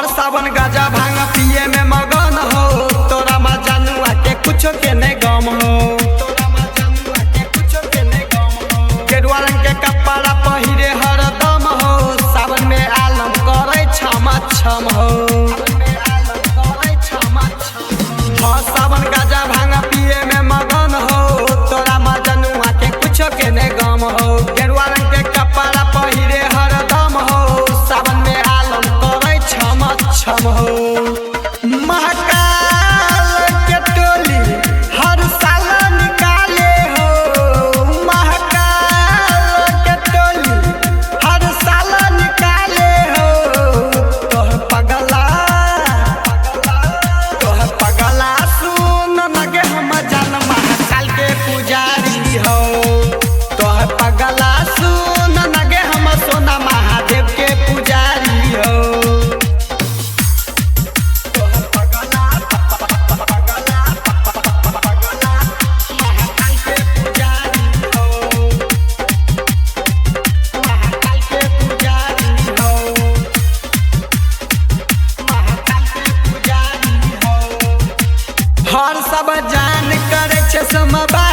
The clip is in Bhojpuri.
हर सावन गाजा भांग पिए में मगन हो, तोरा मजनुआ के कुछ के नहीं गम हो। गेरुआ रंग के कपड़ा पहिरे हरदम हो, सावन में आलम करे छम छम हो। हर सावन गाजा भांग पिए में मगन हो, तोरा मजनुआ के कुछ के नहीं गम हो। गेरुआ रंग के कपड़ा पहिरे हरदम हो, सावन में आलम करे छम छम हो। महाकाल के टोली हर साल निकाले हो, महाकाल के टोली हर साल निकाले हो। तोह पगला सुन लगे हम जान महाकाल के पुजारी हो। तोह पगला सुन लगे हम सोना महादेव के पुजारी हो। हर सब जान करे छे समबा